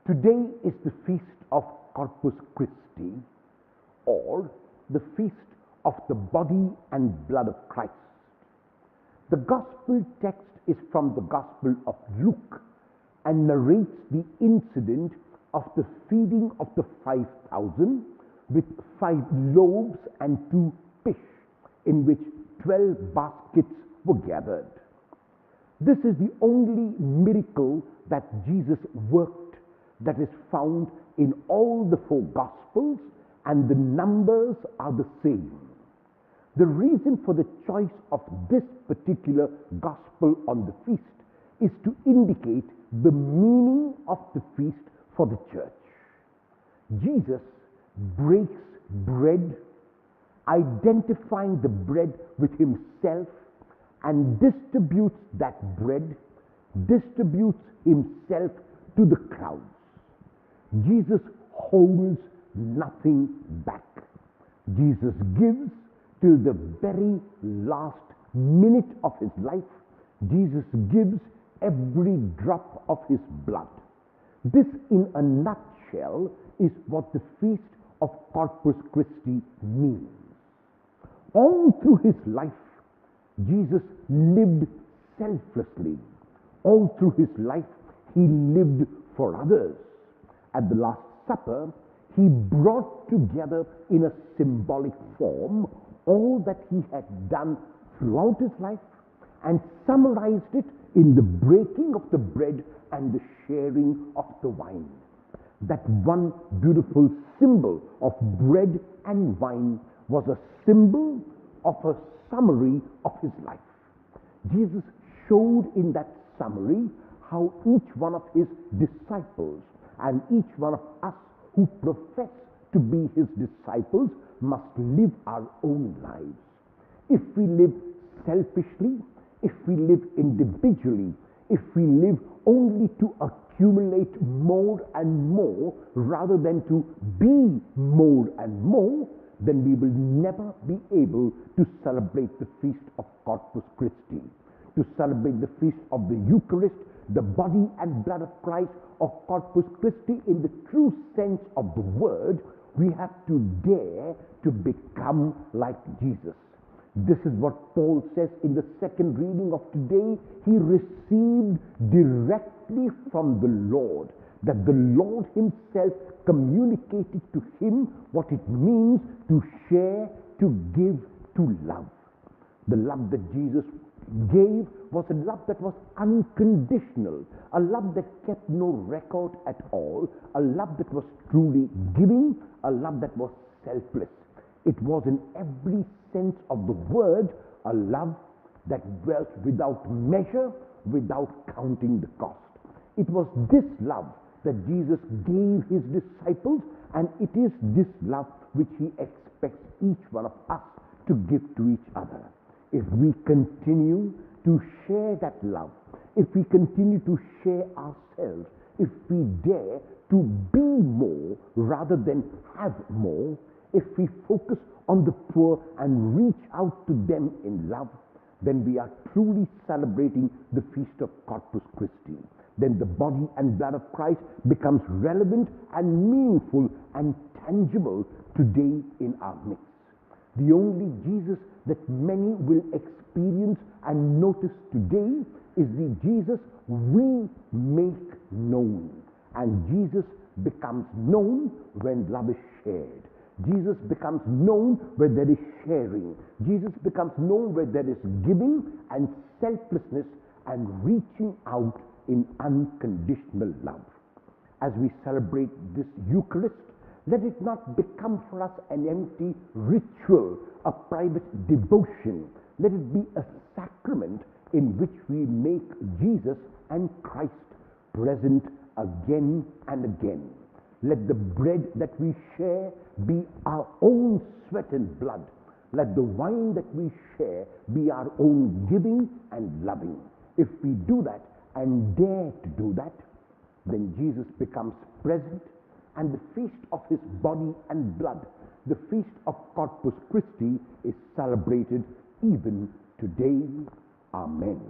Today is the feast of Corpus Christi, or the feast of the body and blood of Christ. The gospel text is from the Gospel of Luke and narrates the incident of the feeding of the 5,000 with 5 loaves and 2 fish, in which 12 baskets were gathered. This is the only miracle that Jesus worked that is found in all the 4 Gospels, and the numbers are the same. The reason for the choice of this particular Gospel on the feast is to indicate the meaning of the feast for the church. Jesus breaks bread, identifying the bread with himself, and distributes that bread, distributes himself to the crowds. Jesus holds nothing back. Jesus gives till the very last minute of his life. Jesus gives every drop of his blood. This, in a nutshell, is what the feast of Corpus Christi means. All through his life, Jesus lived selflessly. All through his life, he lived for others. At the Last Supper, he brought together in a symbolic form all that he had done throughout his life and summarized it in the breaking of the bread and the sharing of the wine. That one beautiful symbol of bread and wine was a symbol of a summary of his life. Jesus showed in that summary how each one of his disciples and each one of us who profess to be his disciples must live our own lives. If we live selfishly, if we live individually, if we live only to accumulate more and more rather than to be more and more, then we will never be able to celebrate the feast of Corpus Christi, to celebrate the feast of the Eucharist, the body and blood of Christ, of Corpus Christi in the true sense of the word. We have to dare to become like Jesus. This is what Paul says in the second reading of today. He received directly from the Lord, that the Lord himself communicated to him what it means to share, to give, to love. The love that Jesus gave was a love that was unconditional, a love that kept no record at all, a love that was truly giving, a love that was selfless. It was in every sense of the word a love that dwelt without measure, without counting the cost. It was this love that Jesus gave his disciples, and it is this love which he expects each one of us to give to each other. If we continue to share that love, if we continue to share ourselves, if we dare to be more rather than have more, if we focus on the poor and reach out to them in love, then we are truly celebrating the feast of Corpus Christi. Then the body and blood of Christ becomes relevant and meaningful and tangible today in our midst. The only Jesus that many will experience and notice today is the Jesus we make known. And Jesus becomes known when love is shared. Jesus becomes known where there is sharing. Jesus becomes known where there is giving and selflessness and reaching out in unconditional love. As we celebrate this Eucharist, let it not become for us an empty ritual, a private devotion. Let it be a sacrament in which we make Jesus and Christ present again and again. Let the bread that we share be our own sweat and blood. Let the wine that we share be our own giving and loving. If we do that and dare to do that, then Jesus becomes present, and the feast of his body and blood, the feast of Corpus Christi, is celebrated even today. Amen.